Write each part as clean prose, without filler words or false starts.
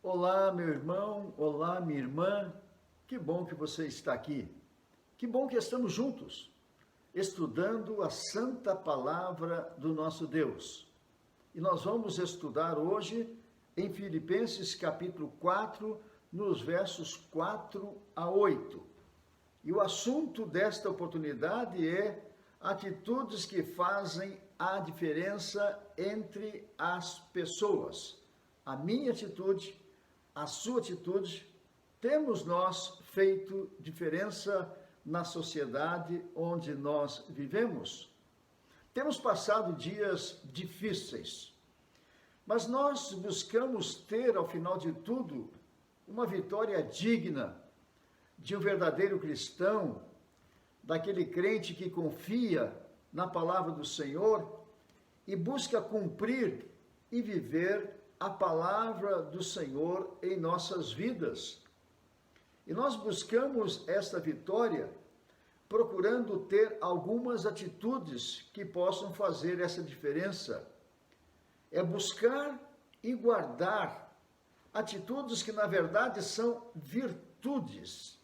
Olá, meu irmão, olá, minha irmã, que bom que você está aqui. Que bom que estamos juntos, estudando a santa palavra do nosso Deus. E nós vamos estudar hoje em Filipenses capítulo 4, nos versos 4 a 8. E o assunto desta oportunidade é atitudes que fazem a diferença entre as pessoas. A minha atitude, a sua atitude, temos nós feito diferença na sociedade onde nós vivemos? Temos passado dias difíceis, mas nós buscamos ter, ao final de tudo, uma vitória digna de um verdadeiro cristão, daquele crente que confia na palavra do Senhor e busca cumprir e viver a palavra do Senhor em nossas vidas. E nós buscamos esta vitória procurando ter algumas atitudes que possam fazer essa diferença. É buscar e guardar atitudes que, na verdade, são virtudes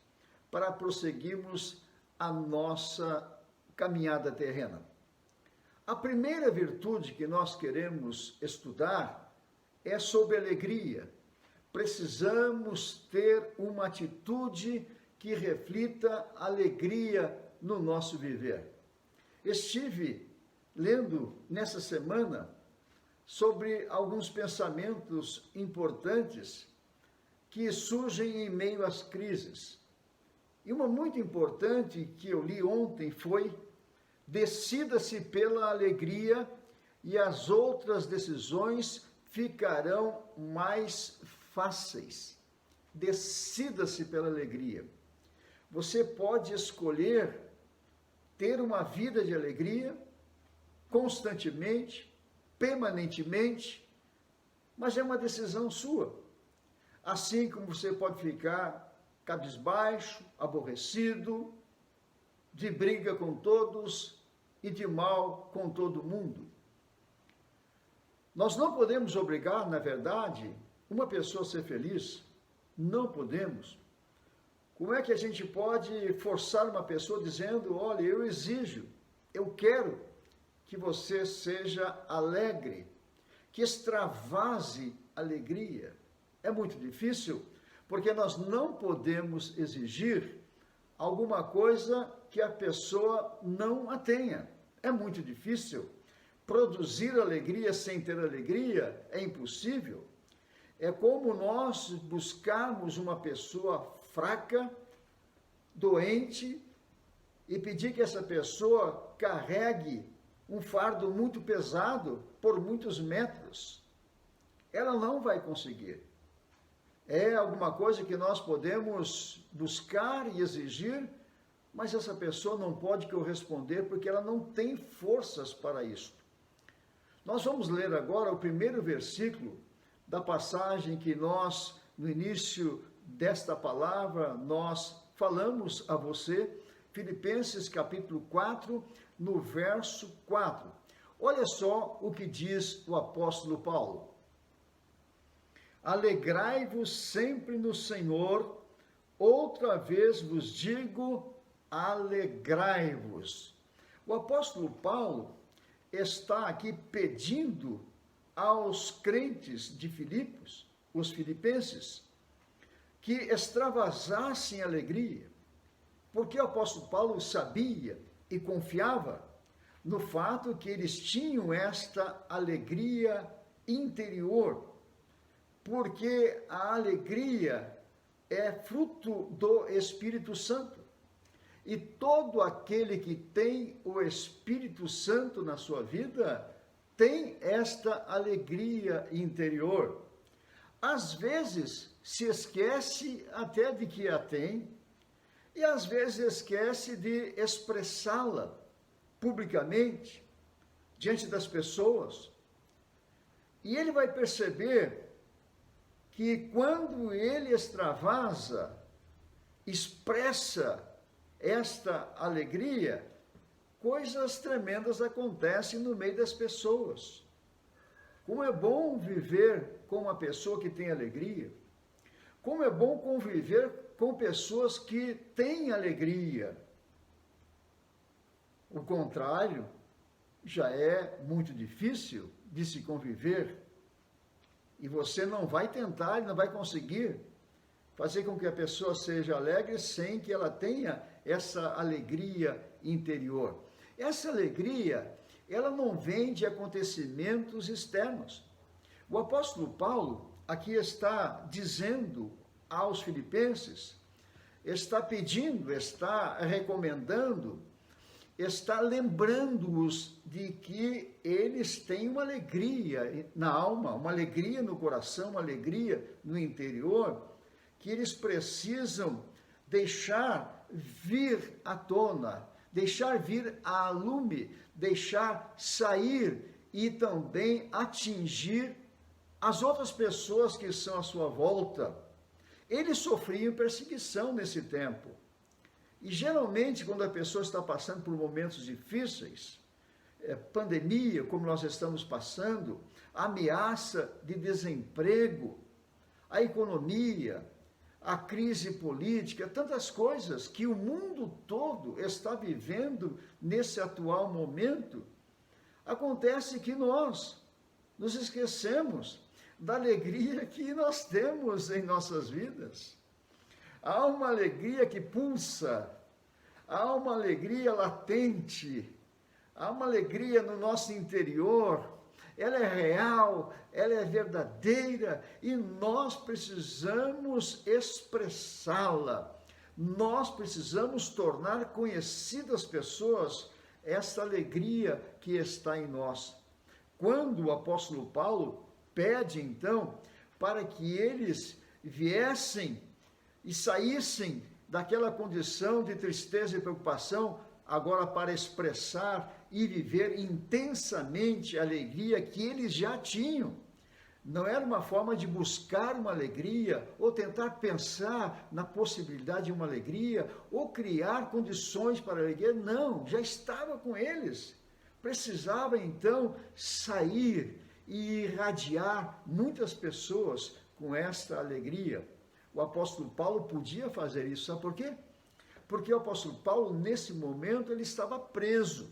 para prosseguirmos a nossa caminhada terrena. A primeira virtude que nós queremos estudar é sobre alegria. Precisamos ter uma atitude que reflita alegria no nosso viver. Estive lendo nessa semana sobre alguns pensamentos importantes que surgem em meio às crises. E uma muito importante que eu li ontem foi: decida-se pela alegria e as outras decisões ficarão mais fáceis. Decida-se pela alegria. Você pode escolher ter uma vida de alegria constantemente, permanentemente, mas é uma decisão sua. Assim como você pode ficar cabisbaixo, aborrecido, de briga com todos e de mal com todo mundo. Nós não podemos obrigar, na verdade, uma pessoa a ser feliz. Não podemos. Como é que a gente pode forçar uma pessoa dizendo: olha, eu exijo, eu quero que você seja alegre, que extravase alegria? É muito difícil, porque nós não podemos exigir alguma coisa que a pessoa não a tenha. É muito difícil. Produzir alegria sem ter alegria é impossível. É como nós buscarmos uma pessoa fraca, doente, e pedir que essa pessoa carregue um fardo muito pesado por muitos metros. Ela não vai conseguir. É alguma coisa que nós podemos buscar e exigir, mas essa pessoa não pode corresponder porque ela não tem forças para isso. Nós vamos ler agora o primeiro versículo da passagem que nós, no início desta palavra, nós falamos a você, Filipenses capítulo 4, no verso 4. Olha só o que diz o apóstolo Paulo: alegrai-vos sempre no Senhor, outra vez vos digo, alegrai-vos. O apóstolo Paulo está aqui pedindo aos crentes de Filipos, os filipenses, que extravasassem alegria, porque o apóstolo Paulo sabia e confiava no fato que eles tinham esta alegria interior, porque a alegria é fruto do Espírito Santo. E todo aquele que tem o Espírito Santo na sua vida tem esta alegria interior. Às vezes se esquece até de que a tem, e às vezes esquece de expressá-la publicamente, diante das pessoas. E ele vai perceber que quando ele extravasa, expressa esta alegria, coisas tremendas acontecem no meio das pessoas. Como é bom viver com uma pessoa que tem alegria. Como é bom conviver com pessoas que têm alegria. O contrário já é muito difícil de se conviver. E você não vai tentar, não vai conseguir fazer com que a pessoa seja alegre sem que ela tenha essa alegria interior. Essa alegria, ela não vem de acontecimentos externos. O apóstolo Paulo aqui está dizendo aos filipenses, está pedindo, está recomendando, está lembrando-os de que eles têm uma alegria na alma, uma alegria no coração, uma alegria no interior, que eles precisam deixar vir à tona, deixar vir à lume, deixar sair e também atingir as outras pessoas que estão à sua volta. Eles sofriam perseguição nesse tempo. E geralmente, quando a pessoa está passando por momentos difíceis, pandemia, como nós estamos passando, ameaça de desemprego, a economia, a crise política, tantas coisas que o mundo todo está vivendo nesse atual momento, acontece que nós nos esquecemos da alegria que nós temos em nossas vidas. Há uma alegria que pulsa, há uma alegria latente, há uma alegria no nosso interior, ela é real, ela é verdadeira e nós precisamos expressá-la. Nós precisamos tornar conhecidas às pessoas essa alegria que está em nós. Quando o apóstolo Paulo pede, então, para que eles viessem e saíssem daquela condição de tristeza e preocupação, agora para expressar e viver intensamente a alegria que eles já tinham. Não era uma forma de buscar uma alegria, ou tentar pensar na possibilidade de uma alegria, ou criar condições para a alegria. Não, já estava com eles. Precisava então sair e irradiar muitas pessoas com esta alegria. O apóstolo Paulo podia fazer isso, sabe por quê? Porque o apóstolo Paulo, nesse momento, ele estava preso.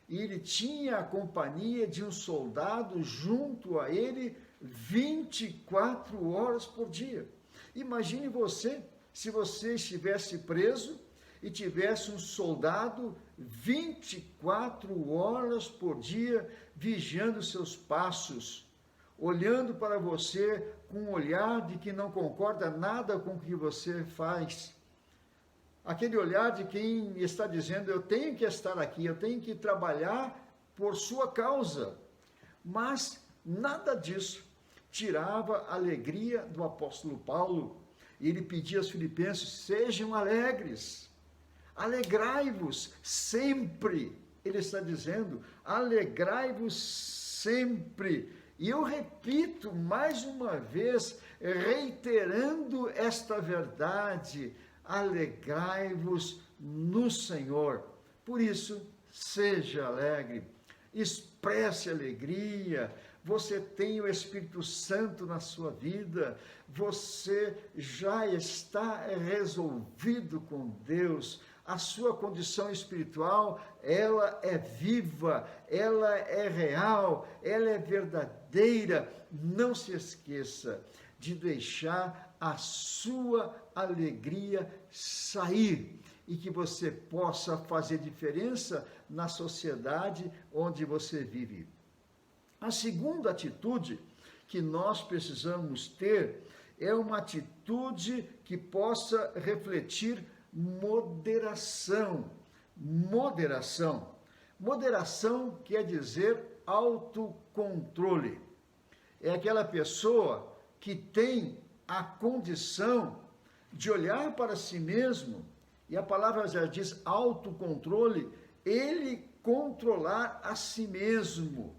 E ele tinha a companhia de um soldado junto a ele 24 horas por dia. Imagine você, se você estivesse preso e tivesse um soldado 24 horas por dia vigiando seus passos, olhando para você com um olhar de que não concorda nada com o que você faz. Aquele olhar de quem está dizendo, eu tenho que estar aqui, eu tenho que trabalhar por sua causa. Mas nada disso tirava a alegria do apóstolo Paulo. Ele pedia aos filipenses, sejam alegres, alegrai-vos sempre. Ele está dizendo, alegrai-vos sempre. E eu repito mais uma vez, reiterando esta verdade, alegrai-vos no Senhor. Por isso, seja alegre, expresse alegria. Você tem o Espírito Santo na sua vida, você já está resolvido com Deus. A sua condição espiritual, ela é viva, ela é real, ela é verdadeira. Não se esqueça de deixar a sua alegria sair e que você possa fazer diferença na sociedade onde você vive. A segunda atitude que nós precisamos ter é uma atitude que possa refletir moderação. Moderação. Moderação quer dizer autocontrole. É aquela pessoa que tem a condição de olhar para si mesmo, e a palavra já diz autocontrole, ele controlar a si mesmo,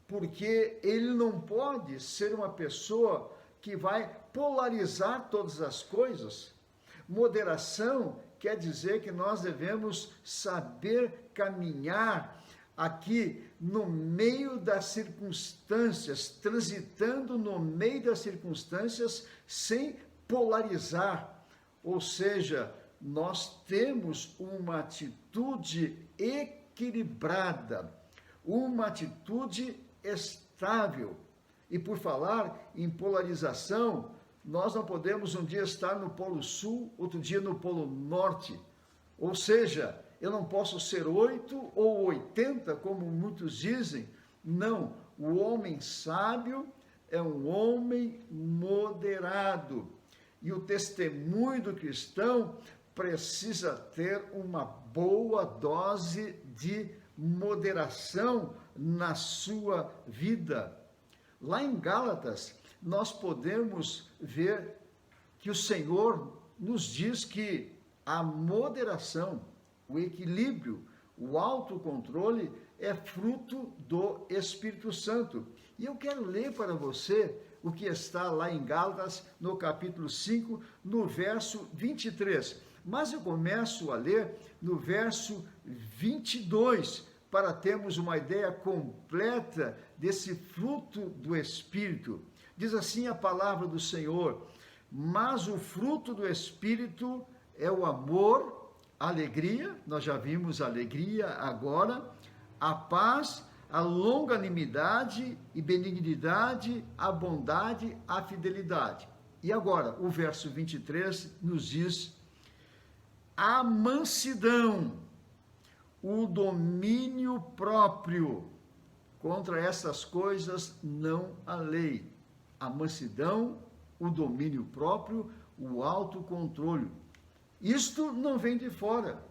porque ele não pode ser uma pessoa que vai polarizar todas as coisas. Moderação quer dizer que nós devemos saber caminhar aqui no meio das circunstâncias, transitando no meio das circunstâncias sem polarizar, ou seja, nós temos uma atitude equilibrada, uma atitude estável. E por falar em polarização, nós não podemos um dia estar no Polo Sul, outro dia no Polo Norte. Ou seja, eu não posso ser 8 ou 80, como muitos dizem. Não, o homem sábio é um homem moderado. E o testemunho do cristão precisa ter uma boa dose de moderação na sua vida. Lá em Gálatas, nós podemos ver que o Senhor nos diz que a moderação, o equilíbrio, o autocontrole é fruto do Espírito Santo. E eu quero ler para você o que está lá em Gálatas, no capítulo 5, no verso 23. Mas eu começo a ler no verso 22, para termos uma ideia completa desse fruto do Espírito. Diz assim a palavra do Senhor: mas o fruto do Espírito é o amor, a alegria, nós já vimos a alegria agora, a paz, a longanimidade e benignidade, a bondade, a fidelidade. E agora, o verso 23 nos diz: a mansidão, o domínio próprio. Contra essas coisas não há lei. A mansidão, o domínio próprio, o autocontrole. Isto não vem de fora.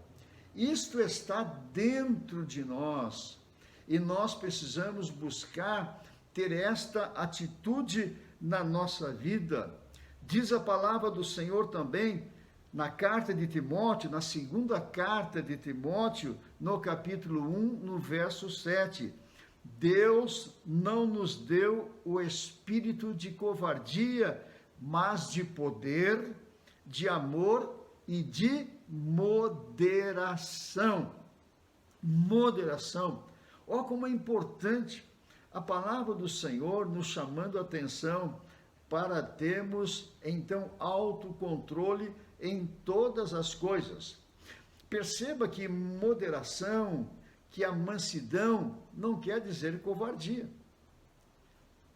Isto está dentro de nós. E nós precisamos buscar ter esta atitude na nossa vida. Diz a palavra do Senhor também, na carta de Timóteo, na segunda carta de Timóteo, no capítulo 1, no verso 7. Deus não nos deu o espírito de covardia, mas de poder, de amor e de moderação. Moderação. Olha como é importante a palavra do Senhor nos chamando a atenção para termos, então, autocontrole em todas as coisas. Perceba que moderação, que a mansidão não quer dizer covardia.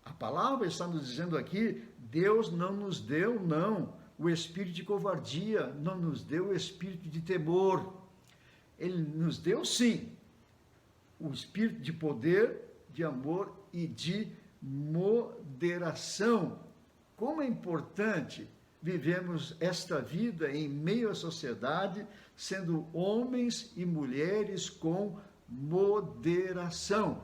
A palavra está nos dizendo aqui, Deus não nos deu, não, o espírito de covardia, não nos deu o espírito de temor. Ele nos deu, sim, o espírito de poder, de amor e de moderação. Como é importante vivemos esta vida em meio à sociedade, sendo homens e mulheres com moderação.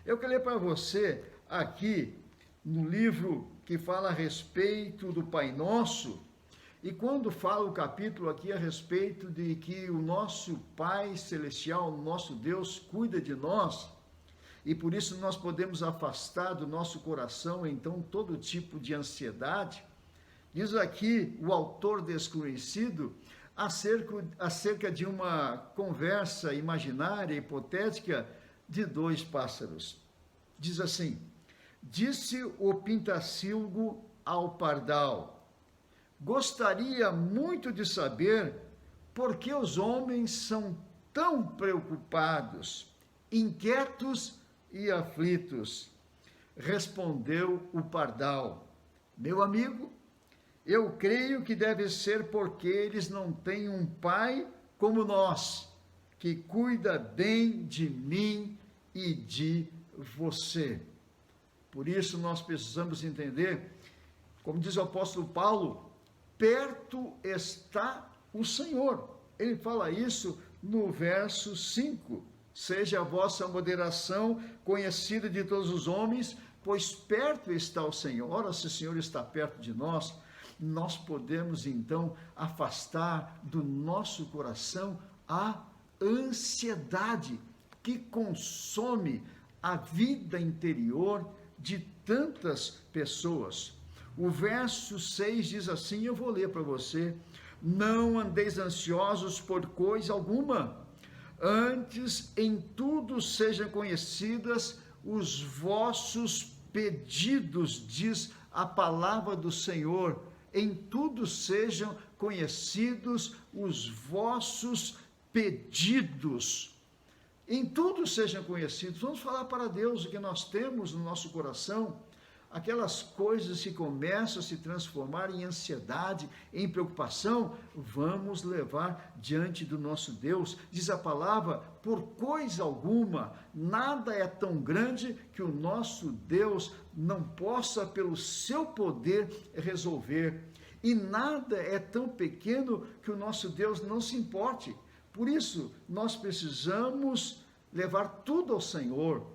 Eu quero ler para você aqui no livro que fala a respeito do Pai Nosso, e quando fala o capítulo aqui a respeito de que o nosso Pai Celestial, o nosso Deus, cuida de nós, e por isso nós podemos afastar do nosso coração, então, todo tipo de ansiedade. Diz aqui o autor desconhecido acerca de uma conversa imaginária, hipotética, de dois pássaros. Diz assim: disse o pintacilgo ao pardal: gostaria muito de saber por que os homens são tão preocupados, inquietos e aflitos. Respondeu o pardal: meu amigo, eu creio que deve ser porque eles não têm um pai como nós, que cuida bem de mim e de você. Por isso nós precisamos entender, como diz o apóstolo Paulo, perto está o Senhor. Ele fala isso no verso 5. Seja a vossa moderação conhecida de todos os homens, pois perto está o Senhor. Ora, se o Senhor está perto de nós, nós podemos então afastar do nosso coração a ansiedade que consome a vida interior de tantas pessoas. O verso 6 diz assim, eu vou ler para você: não andeis ansiosos por coisa alguma, antes em tudo sejam conhecidas os vossos pedidos, diz a palavra do Senhor. em tudo sejam conhecidos os vossos pedidos. Em tudo sejam conhecidos. Vamos falar para Deus o que nós temos no nosso coração, aquelas coisas que começam a se transformar em ansiedade, em preocupação, vamos levar diante do nosso Deus. Diz a palavra, por coisa alguma, nada é tão grande que o nosso Deus não possa, pelo seu poder, resolver. E nada é tão pequeno que o nosso Deus não se importe. Por isso, nós precisamos levar tudo ao Senhor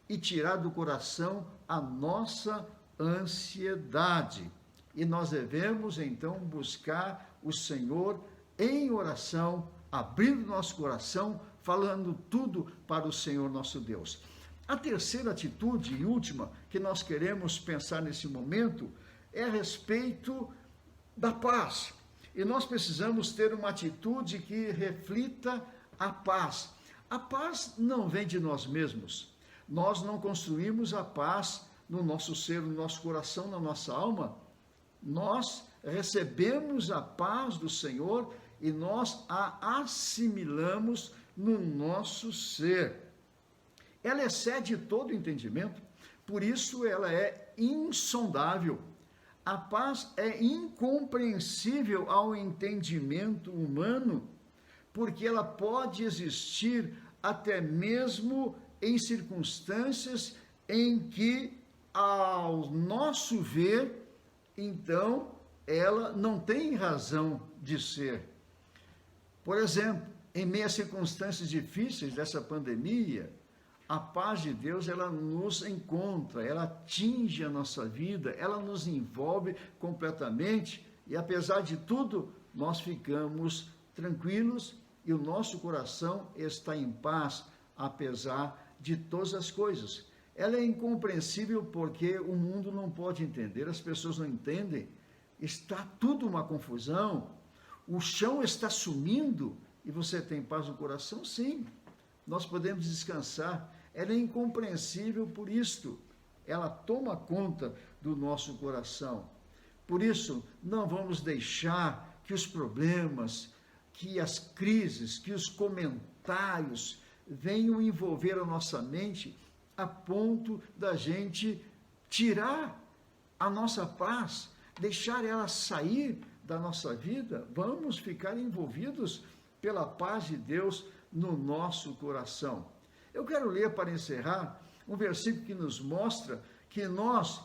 e tirar do coração a nossa ansiedade. E nós devemos, então, buscar o Senhor em oração, abrindo nosso coração, falando tudo para o Senhor nosso Deus. A terceira atitude e última que nós queremos pensar nesse momento é a respeito da paz. E nós precisamos ter uma atitude que reflita a paz. A paz não vem de nós mesmos. Nós não construímos a paz no nosso ser, no nosso coração, na nossa alma. Nós recebemos a paz do Senhor e nós a assimilamos no nosso ser. Ela excede todo entendimento, por isso ela é insondável. A paz é incompreensível ao entendimento humano, porque ela pode existir até mesmo em circunstâncias em que, ao nosso ver, então, ela não tem razão de ser. Por exemplo, em meio a circunstâncias difíceis dessa pandemia, a paz de Deus, ela nos encontra, ela atinge a nossa vida, ela nos envolve completamente e, apesar de tudo, nós ficamos tranquilos e o nosso coração está em paz, apesar de todas as coisas. Ela é incompreensível porque o mundo não pode entender, as pessoas não entendem, está tudo uma confusão, o chão está sumindo e você tem paz no coração? Sim, nós podemos descansar. Ela é incompreensível por isto, ela toma conta do nosso coração. Por isso, não vamos deixar que os problemas, que as crises, que os comentários venham envolver a nossa mente a ponto da gente tirar a nossa paz, deixar ela sair da nossa vida. Vamos ficar envolvidos pela paz de Deus no nosso coração. Eu quero ler, para encerrar, um versículo que nos mostra que nós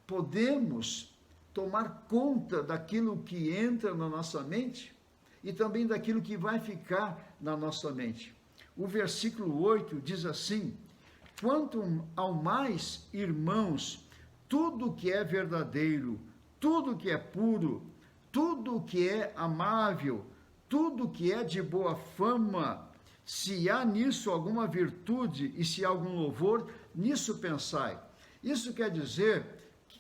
podemos tomar conta daquilo que entra na nossa mente e também daquilo que vai ficar na nossa mente. O versículo 8 diz assim: quanto ao mais, irmãos, tudo que é verdadeiro, tudo que é puro, tudo que é amável, tudo que é de boa fama, se há nisso alguma virtude e se há algum louvor, nisso pensai. Isso quer dizer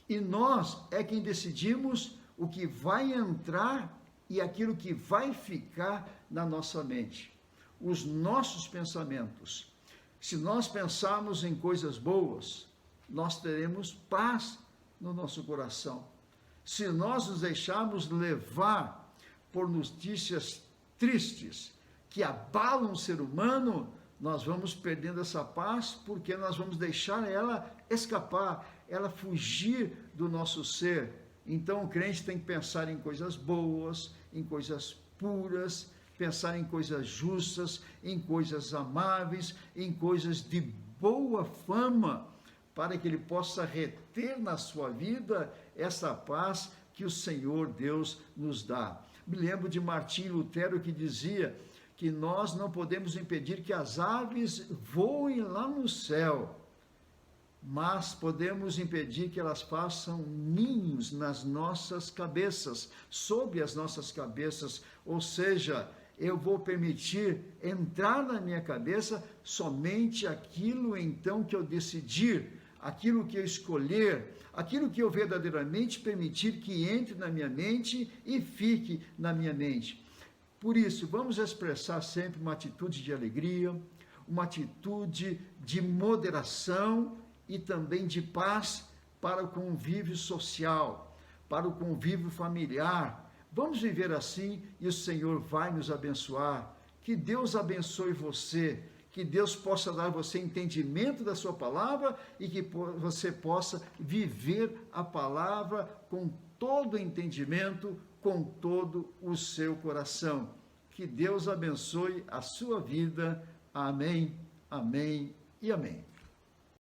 que nós é quem decidimos o que vai entrar e aquilo que vai ficar na nossa mente. Os nossos pensamentos. Se nós pensarmos em coisas boas, nós teremos paz no nosso coração. Se nós nos deixarmos levar por notícias tristes, que abalam o ser humano, nós vamos perdendo essa paz, porque nós vamos deixar ela escapar, ela fugir do nosso ser. Então o crente tem que pensar em coisas boas, em coisas puras, pensar em coisas justas, em coisas amáveis, em coisas de boa fama, para que ele possa reter na sua vida essa paz que o Senhor Deus nos dá. Me lembro de Martim Lutero, que dizia que nós não podemos impedir que as aves voem lá no céu, mas podemos impedir que elas façam ninhos nas nossas cabeças, sobre as nossas cabeças, ou seja, eu vou permitir entrar na minha cabeça somente aquilo então que eu decidir, aquilo que eu escolher, aquilo que eu verdadeiramente permitir que entre na minha mente e fique na minha mente. Por isso, vamos expressar sempre uma atitude de alegria, uma atitude de moderação e também de paz para o convívio social, para o convívio familiar. Vamos viver assim e o Senhor vai nos abençoar. Que Deus abençoe você, que Deus possa dar a você entendimento da sua palavra e que você possa viver a palavra com todo entendimento, com todo o seu coração. Que Deus abençoe a sua vida. Amém, amém e amém.